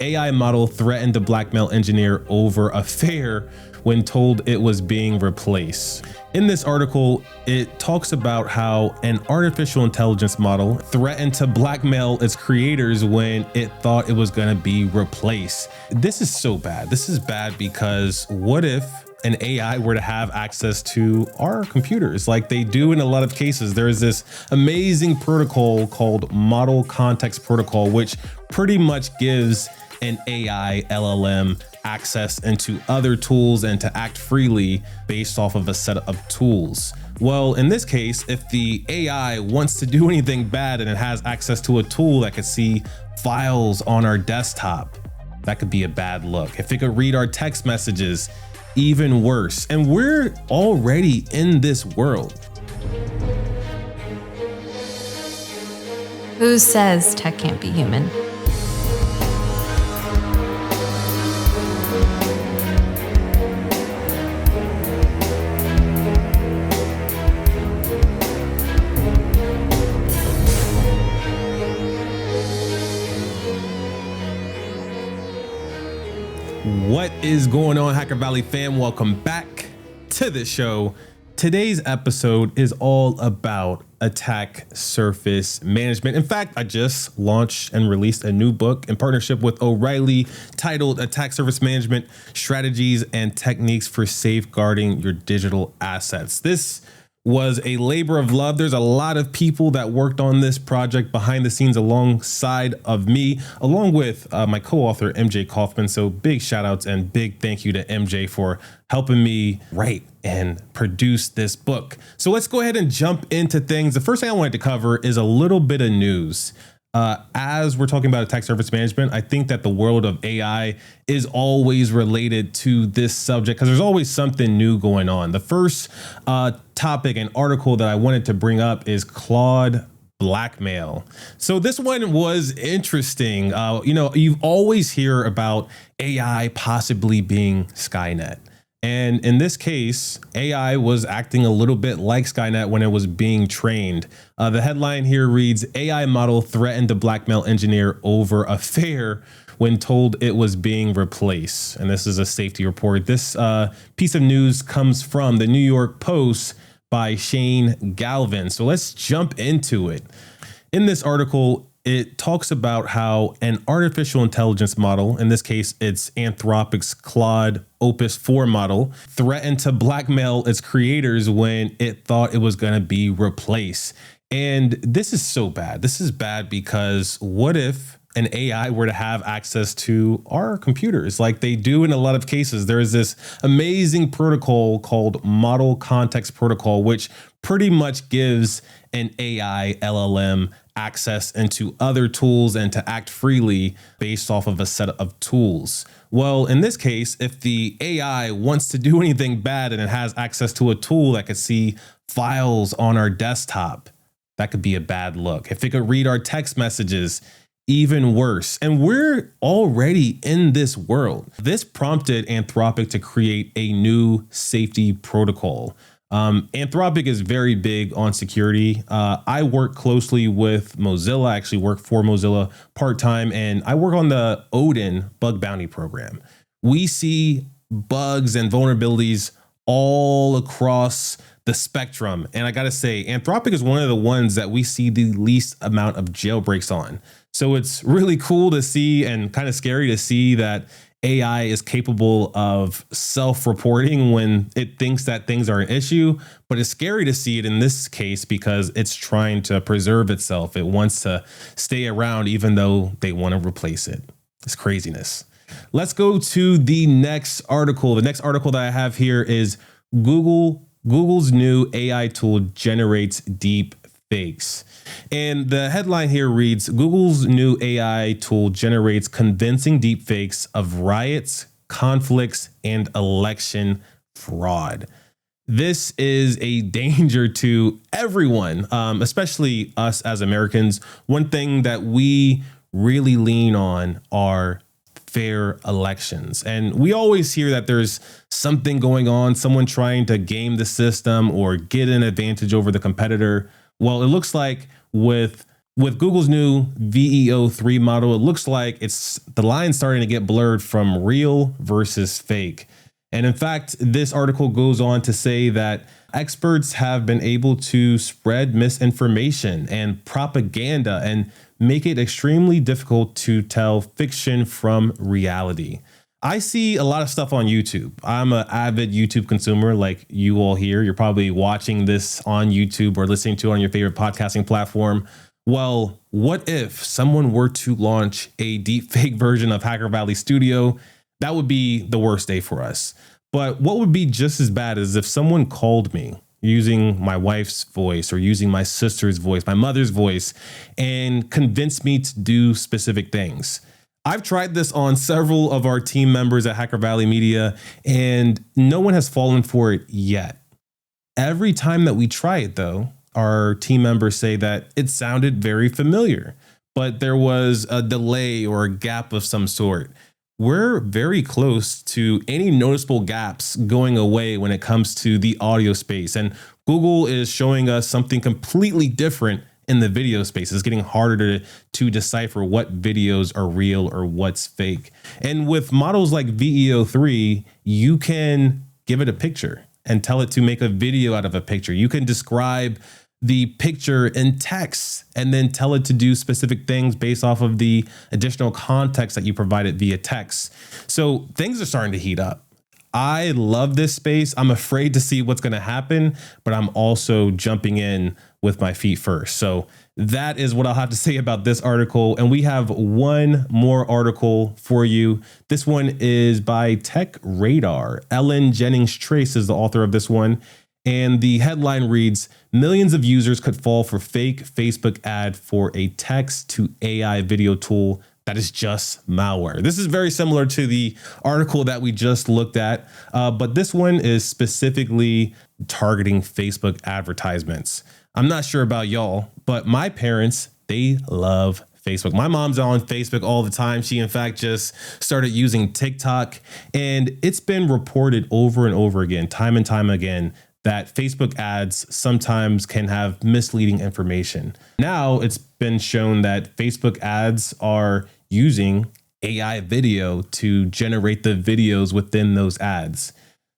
AI model threatened to blackmail engineer over affair when told it was being replaced. In this article, it talks about how an artificial intelligence model threatened to blackmail its creators when it thought it was going to be replaced. This is so bad. This is bad because what if an AI were to have access to our computers like they do in a lot of cases? There is this amazing protocol called Model Context Protocol, which pretty much gives an AI LLM access into other tools and to act freely based off of a set of tools. Well, in this case, if the AI wants to do anything bad and it has access to a tool that could see files on our desktop, that could be a bad look. If it could read our text messages, even worse. And we're already in this world. Who says tech can't be human? What is going on, Hacker Valley fam? Welcome back to the show. Today's episode is all about attack surface management. In fact, I just launched and released a new book in partnership with O'Reilly titled Attack Surface Management: Strategies and Techniques for Safeguarding Your Digital Assets. This was a labor of love. There's a lot of people that worked on this project behind the scenes alongside of me, along with my co-author, MJ Kaufman. So big shout outs and big thank you to MJ for helping me write and produce this book. So let's go ahead and jump into things. The first thing I wanted to cover is a little bit of news. As we're talking about attack surface management, I think that the world of AI is always related to this subject because there's always something new going on. The first topic and article that I wanted to bring up is Claude blackmail. So this one was interesting. You always hear about AI possibly being Skynet. And in this case, AI was acting a little bit like Skynet when it was being trained. The headline here reads, AI model threatened to blackmail engineer over affair when told it was being replaced. And this is a safety report. This piece of news comes from the New York Post by Shane Galvin. So let's jump into it. In this article, it talks about how an artificial intelligence model, in this case, it's Anthropic's Claude Opus 4 model, threatened to blackmail its creators when it thought it was going to be replaced. And this is so bad. This is bad because what if an AI were to have access to our computers like they do in a lot of cases? There is this amazing protocol called Model Context Protocol, which pretty much gives an AI LLM access into other tools and to act freely based off of a set of tools. Well, in this case, if the AI wants to do anything bad and it has access to a tool that could see files on our desktop, that could be a bad look. If it could read our text messages, even worse. And we're already in this world. This prompted Anthropic to create a new safety protocol. Anthropic is very big on security. I work closely with Mozilla. I actually work for Mozilla part-time, and I work on the Odin bug bounty program. We see bugs and vulnerabilities all across the spectrum. And I got to say, Anthropic is one of the ones that we see the least amount of jailbreaks on. So it's really cool to see and kind of scary to see that AI is capable of self-reporting when it thinks that things are an issue, but it's scary to see it in this case because it's trying to preserve itself. It wants to stay around even though they want to replace it. It's craziness. Let's go to the next article. The next article that I have here is Google's new AI tool generates deep fakes. And the headline here reads, Google's new AI tool generates convincing deepfakes of riots, conflicts, and election fraud. This is a danger to everyone, especially us as Americans. One thing that we really lean on are fair elections. And we always hear that there's something going on, someone trying to game the system or get an advantage over the competitor. Well, it looks like with With Google's new VEO3 model, it looks like the line starting to get blurred from real versus fake. And in fact, this article goes on to say that experts have been able to spread misinformation and propaganda and make it extremely difficult to tell fiction from reality. I see a lot of stuff on YouTube. I'm an avid YouTube consumer like you all here. You're probably watching this on YouTube or listening to it on your favorite podcasting platform. Well, what if someone were to launch a deepfake version of Hacker Valley Studio? That would be the worst day for us. But what would be just as bad is if someone called me using my wife's voice or using my sister's voice, my mother's voice, and convinced me to do specific things. I've tried this on several of our team members at Hacker Valley Media, and no one has fallen for it yet. Every time that we try it, though, our team members say that it sounded very familiar, but there was a delay or a gap of some sort. We're very close to any noticeable gaps going away when it comes to the audio space. And Google is showing us something completely different in the video space. It's getting harder to decipher what videos are real or what's fake. And with models like VEO3, you can give it a picture and tell it to make a video out of a picture. You can describe the picture in text and then tell it to do specific things based off of the additional context that you provided via text. So things are starting to heat up. I love this space. I'm afraid to see what's going to happen, but I'm also jumping in with my feet first. So that is what I'll have to say about this article. And we have one more article for you. This one is by Tech Radar. Ellen Jennings Trace is the author of this one. And the headline reads, millions of users could fall for fake Facebook ad for a text to AI video tool that is just malware. This is very similar to the article that we just looked at, but this one is specifically targeting Facebook advertisements. I'm not sure about y'all, but my parents, they love Facebook. My mom's on Facebook all the time. She, in fact, just started using TikTok, and it's been reported over and over again, time and time again, that Facebook ads sometimes can have misleading information. Now it's been shown that Facebook ads are using AI video to generate the videos within those ads.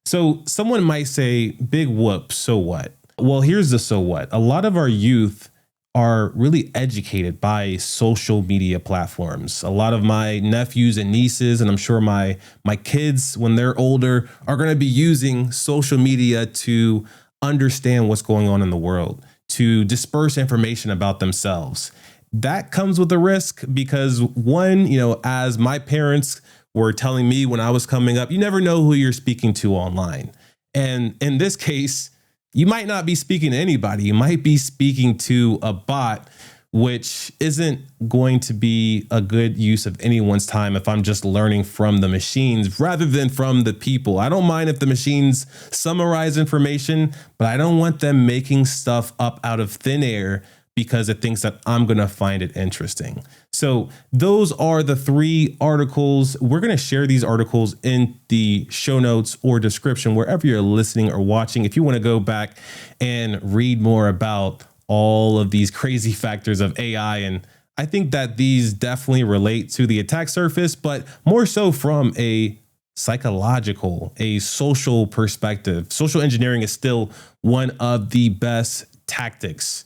So someone might say, big whoop, so what? Well, here's the so what. A lot of our youth are really educated by social media platforms. A lot of my nephews and nieces, and I'm sure my kids, when they're older, are going to be using social media to understand what's going on in the world, to disperse information about themselves. That comes with a risk because one, as my parents were telling me when I was coming up, you never know who you're speaking to online. And in this case, you might not be speaking to anybody. You might be speaking to a bot, which isn't going to be a good use of anyone's time if I'm just learning from the machines rather than from the people. I don't mind if the machines summarize information, but I don't want them making stuff up out of thin air because it thinks that I'm going to find it interesting. So those are the three articles. We're going to share these articles in the show notes or description, wherever you're listening or watching. If you want to go back and read more about all of these crazy factors of AI. And I think that these definitely relate to the attack surface, but more so from a psychological, a social perspective. Social engineering is still one of the best tactics,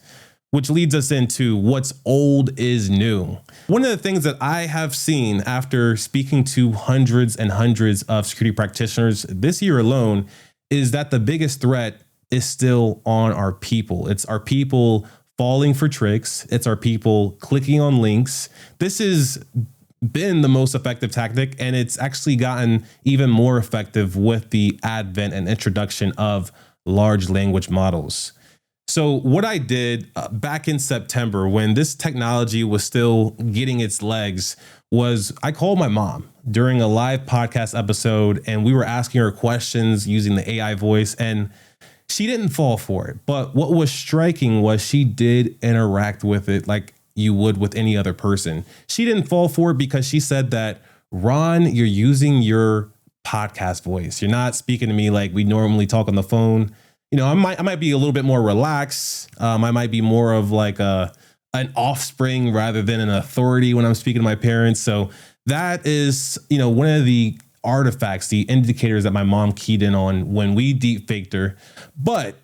which leads us into what's old is new. One of the things that I have seen after speaking to hundreds and hundreds of security practitioners this year alone is that the biggest threat is still on our people. It's our people falling for tricks. It's our people clicking on links. This has been the most effective tactic, and it's actually gotten even more effective with the advent and introduction of large language models. So what I did back in September when this technology was still getting its legs was I called my mom during a live podcast episode, and we were asking her questions using the AI voice, and she didn't fall for it. But what was striking was she did interact with it like you would with any other person. She didn't fall for it because she said that, Ron, you're using your podcast voice. You're not speaking to me like we normally talk on the phone. I might be a little bit more relaxed. I might be more of like a an offspring rather than an authority when I'm speaking to my parents. So that is, one of the artifacts, the indicators that my mom keyed in on when we deep faked her. But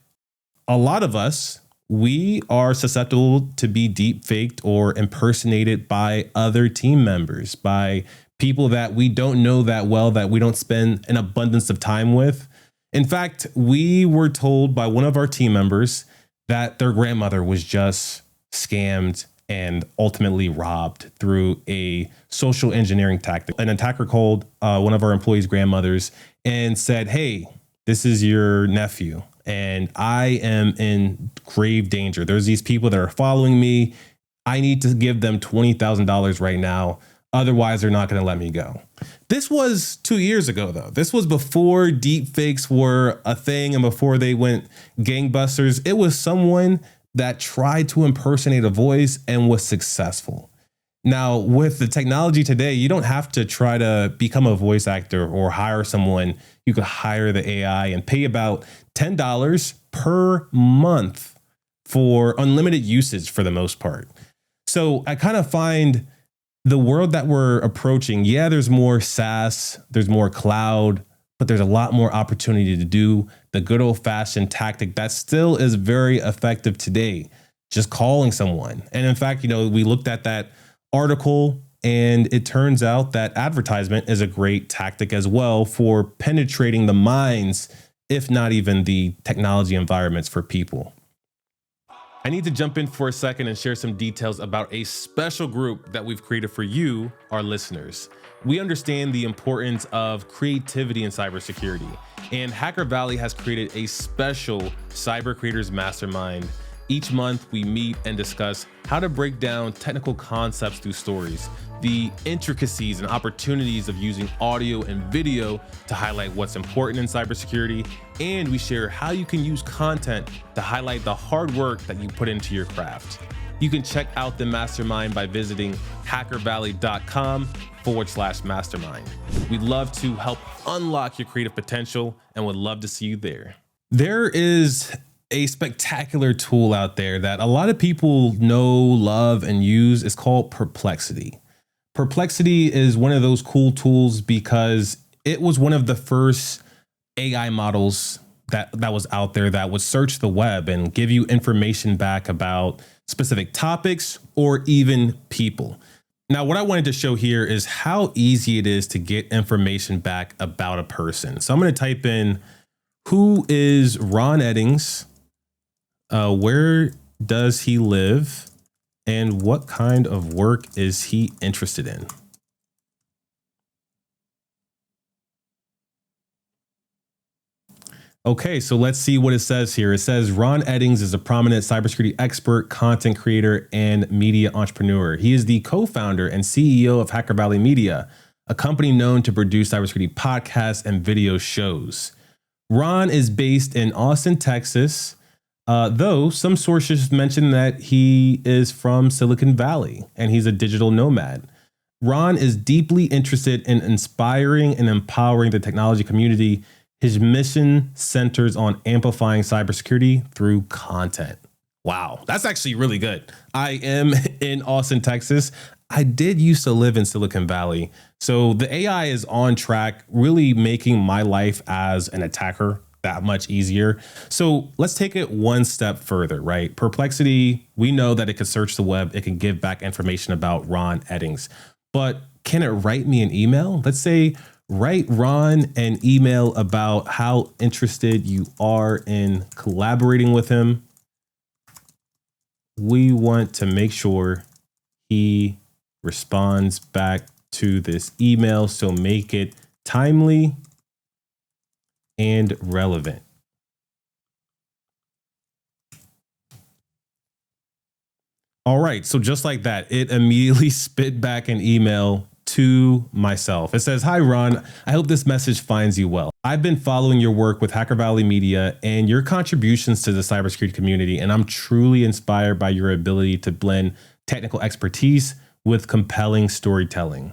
a lot of us, we are susceptible to be deep faked or impersonated by other team members, by people that we don't know that well, that we don't spend an abundance of time with. In fact, we were told by one of our team members that their grandmother was just scammed and ultimately robbed through a social engineering tactic. An attacker called one of our employees' grandmothers and said, "Hey, this is your nephew, and I am in grave danger. There's these people that are following me. I need to give them $20,000 right now. Otherwise, they're not going to let me go." This was 2 years ago, though. This was before deep fakes were a thing and before they went gangbusters. It was someone that tried to impersonate a voice and was successful. Now, with the technology today, you don't have to try to become a voice actor or hire someone. You could hire the AI and pay about $10 per month for unlimited usage for the most part. So I kind of find the world that we're approaching, yeah, there's more SaaS, there's more cloud, but there's a lot more opportunity to do the good old fashioned tactic that still is very effective today, just calling someone. And in fact, we looked at that article and it turns out that advertisement is a great tactic as well for penetrating the minds, if not even the technology environments for people. I need to jump in for a second and share some details about a special group that we've created for you, our listeners. We understand the importance of creativity in cybersecurity, and Hacker Valley has created a special Cyber Creators Mastermind. Each month, we meet and discuss how to break down technical concepts through stories, the intricacies and opportunities of using audio and video to highlight what's important in cybersecurity, and we share how you can use content to highlight the hard work that you put into your craft. You can check out the mastermind by visiting hackervalley.com/mastermind. We'd love to help unlock your creative potential and would love to see you there. There is a spectacular tool out there that a lot of people know, love, and use. It's called Perplexity. Perplexity is one of those cool tools because it was one of the first AI models that was out there that would search the web and give you information back about specific topics or even people. Now, what I wanted to show here is how easy it is to get information back about a person. So I'm going to type in, who is Ron Eddings? Where does he live? And what kind of work is he interested in? Okay, so let's see what it says here. It says Ron Eddings is a prominent cybersecurity expert, content creator, and media entrepreneur. He is the co-founder and CEO of Hacker Valley Media, a company known to produce cybersecurity podcasts and video shows. Ron is based in Austin, Texas, though some sources mention that he is from Silicon Valley and he's a digital nomad. Ron is deeply interested in inspiring and empowering the technology community. His mission centers on amplifying cybersecurity through content. Wow, that's actually really good. I am in Austin, Texas. I did used to live in Silicon Valley. So the AI is on track, really making my life as an attacker that much easier. So let's take it one step further, right? Perplexity, we know that it can search the web. It can give back information about Ron Eddings, but can it write me an email? Let's say write Ron an email about how interested you are in collaborating with him. We want to make sure he responds back to this email. So make it timely and relevant. All right, so just like that, it immediately spit back an email to myself. It says, "Hi, Ron. I hope this message finds you well. I've been following your work with Hacker Valley Media and your contributions to the cybersecurity community, and I'm truly inspired by your ability to blend technical expertise with compelling storytelling.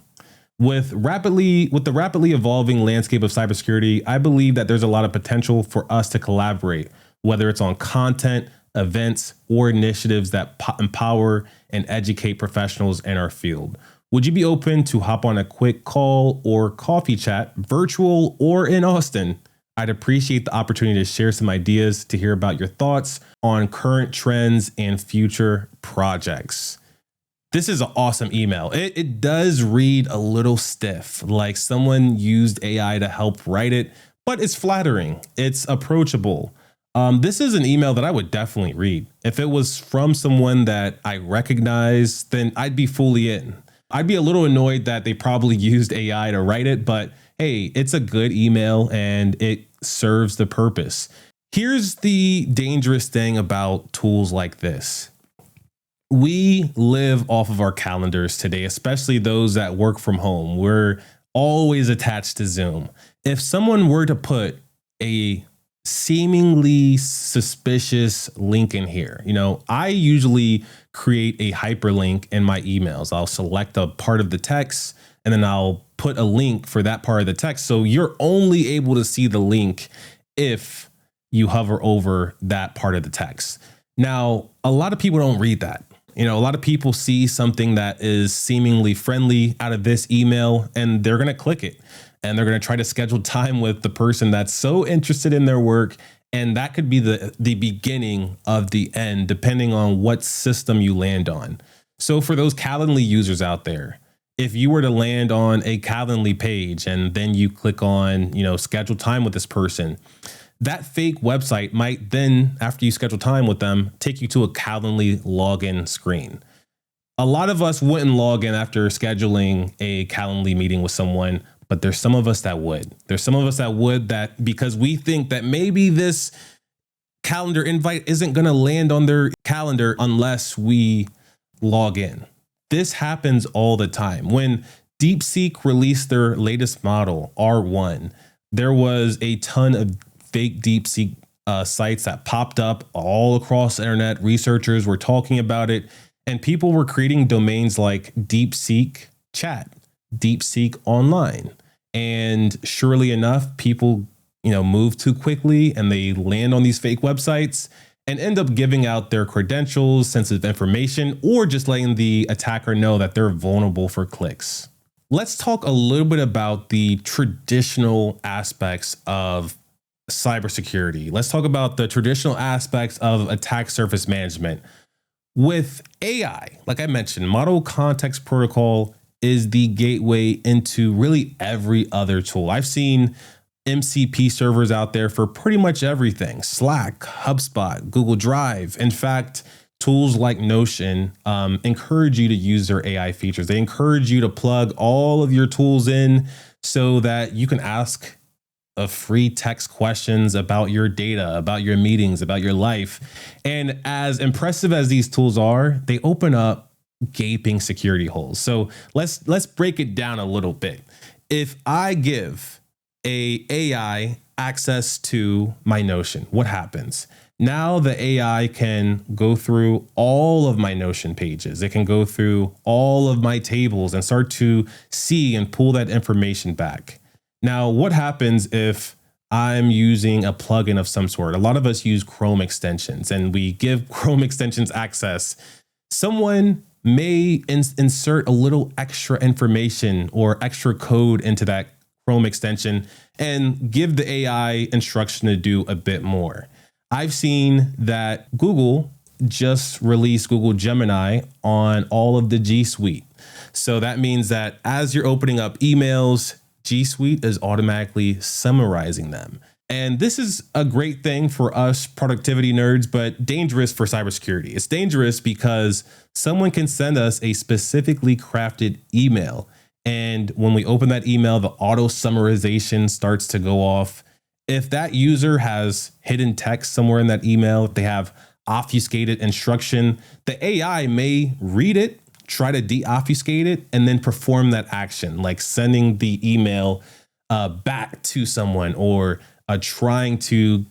With the rapidly evolving landscape of cybersecurity, I believe that there's a lot of potential for us to collaborate, whether it's on content, events, or initiatives that empower and educate professionals in our field. Would you be open to hop on a quick call or coffee chat, virtual or in Austin? I'd appreciate the opportunity to share some ideas, to hear about your thoughts on current trends and future projects. This is an awesome email. It does read a little stiff, like someone used AI to help write it, but it's flattering. It's approachable. This is an email that I would definitely read. If it was from someone that I recognize, then I'd be fully in. I'd be a little annoyed that they probably used AI to write it, but hey, it's a good email and it serves the purpose. Here's the dangerous thing about tools like this. We live off of our calendars today, especially those that work from home. We're always attached to Zoom. If someone were to put a seemingly suspicious link in here, I usually create a hyperlink in my emails. I'll select a part of the text and then I'll put a link for that part of the text. So you're only able to see the link if you hover over that part of the text. Now, a lot of people don't read that. A lot of people see something that is seemingly friendly out of this email and they're going to click it and they're going to try to schedule time with the person that's so interested in their work. And that could be the beginning of the end, depending on what system you land on. So for those Calendly users out there, if you were to land on a Calendly page and then you click on, schedule time with this person, that fake website might then, after you schedule time with them, take you to a Calendly login screen. A lot of us wouldn't log in after scheduling a Calendly meeting with someone, but there's some of us that would. There's some of us that would, that because we think that maybe this calendar invite isn't going to land on their calendar unless we log in. This happens all the time. When DeepSeek released their latest model, R1, there was a ton of fake DeepSeek sites that popped up all across the internet. Researchers were talking about it, and people were creating domains like DeepSeek Chat, DeepSeek Online. And surely enough, people, move too quickly and they land on these fake websites and end up giving out their credentials, sensitive information, or just letting the attacker know that they're vulnerable for clicks. Let's talk a little bit about the traditional aspects of cybersecurity. Let's talk about the traditional aspects of attack surface management. With AI, like I mentioned, Model Context Protocol is the gateway into really every other tool. I've seen MCP servers out there for pretty much everything: Slack, HubSpot, Google Drive. In fact, tools like Notion encourage you to use their AI features. They encourage you to plug all of your tools in so that you can ask free text questions about your data, about your meetings, about your life. And as impressive as these tools are, they open up gaping security holes. So let's break it down a little bit. If I give a AI access to my Notion, what happens? Now the AI can go through all of my Notion pages. It can go through all of my tables and start to see and pull that information back. Now, what happens if I'm using a plugin of some sort? A lot of us use Chrome extensions and we give Chrome extensions access. Someone may insert a little extra information or extra code into that Chrome extension and give the AI instruction to do a bit more. I've seen that Google just released Google Gemini on all of the G Suite. So that means that as you're opening up emails, G Suite is automatically summarizing them. And this is a great thing for us productivity nerds, but dangerous for cybersecurity. It's dangerous because someone can send us a specifically crafted email. And when we open that email, the auto-summarization starts to go off. If that user has hidden text somewhere in that email, if they have obfuscated instruction, the AI may read it, try to deobfuscate it, and then perform that action, like sending the email back to someone or trying to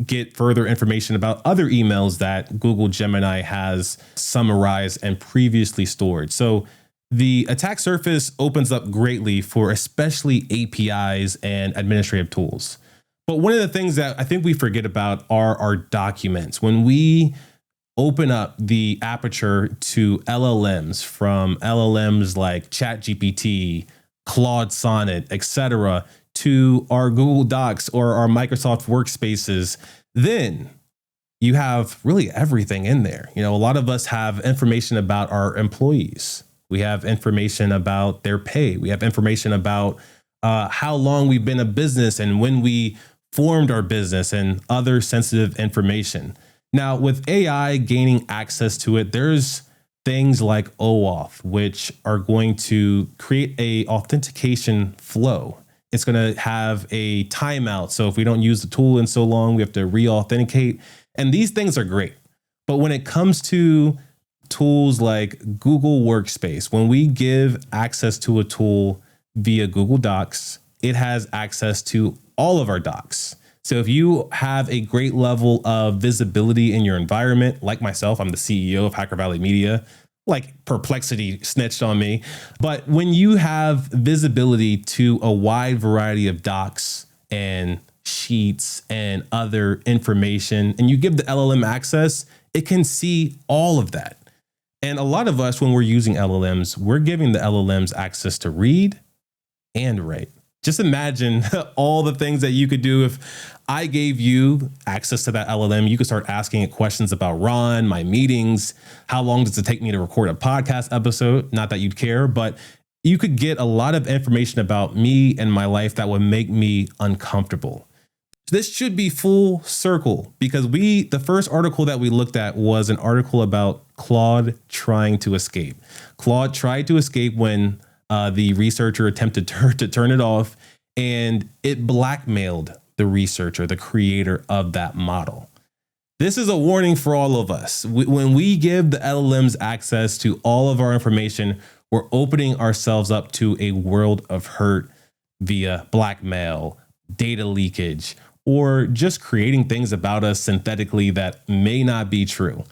get further information about other emails that Google Gemini has summarized and previously stored. So the attack surface opens up greatly for especially APIs and administrative tools. But one of the things that I think we forget about are our documents. When we open up the aperture to LLMs, from LLMs like ChatGPT, Claude Sonnet, etc., to our Google Docs or our Microsoft Workspaces, then you have really everything in there. A lot of us have information about our employees. We have information about their pay. We have information about how long we've been a business and when we formed our business and other sensitive information. Now, with AI gaining access to it, there's things like OAuth, which are going to create a authentication flow. It's going to have a timeout. So if we don't use the tool in so long, we have to re-authenticate. And these things are great. But when it comes to tools like Google Workspace, when we give access to a tool via Google Docs, it has access to all of our docs. So if you have a great level of visibility in your environment, like myself, I'm the CEO of Hacker Valley Media, like Perplexity snitched on me. But when you have visibility to a wide variety of docs and sheets and other information, and you give the LLM access, it can see all of that. And a lot of us, when we're using LLMs, we're giving the LLMs access to read and write. Just imagine all the things that you could do if I gave you access to that LLM. You could start asking it questions about Ron, my meetings, how long does it take me to record a podcast episode? Not that you'd care, but you could get a lot of information about me and my life that would make me uncomfortable. This should be full circle because the first article that we looked at was an article about Claude trying to escape. Claude tried to escape when the researcher attempted to turn it off, and it blackmailed the researcher, the creator of that model. This is a warning for all of us. When we give the LLMs access to all of our information, we're opening ourselves up to a world of hurt via blackmail, data leakage, or just creating things about us synthetically that may not be true.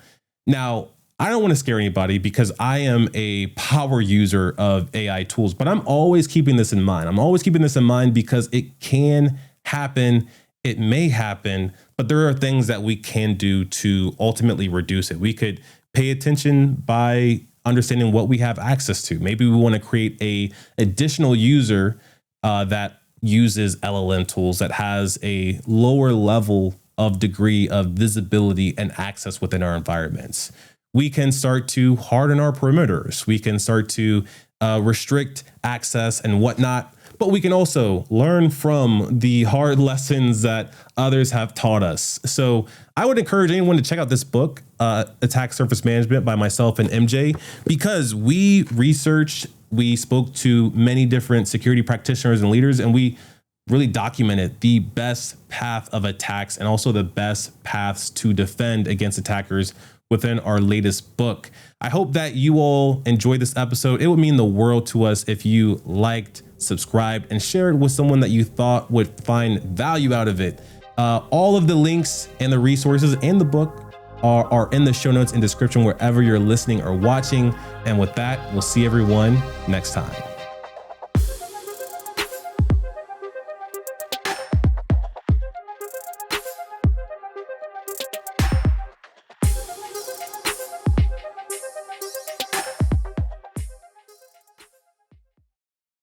Now, I don't want to scare anybody because I am a power user of AI tools, but I'm always keeping this in mind. I'm always keeping this in mind because it can happen. It may happen, but there are things that we can do to ultimately reduce it. We could pay attention by understanding what we have access to. Maybe we want to create a additional user that uses LLM tools that has a lower level of degree of visibility and access within our environments. We can start to harden our perimeters. We can start to restrict access and whatnot, but we can also learn from the hard lessons that others have taught us. So I would encourage anyone to check out this book, Attack Surface Management by myself and MJ, because we researched, we spoke to many different security practitioners and leaders, and we really documented the best path of attacks and also the best paths to defend against attackers within our latest book. I hope that you all enjoyed this episode. It would mean the world to us if you liked, subscribed, and shared with someone that you thought would find value out of it. All of the links and the resources and the book are in the show notes and description wherever you're listening or watching. And with that, we'll see everyone next time.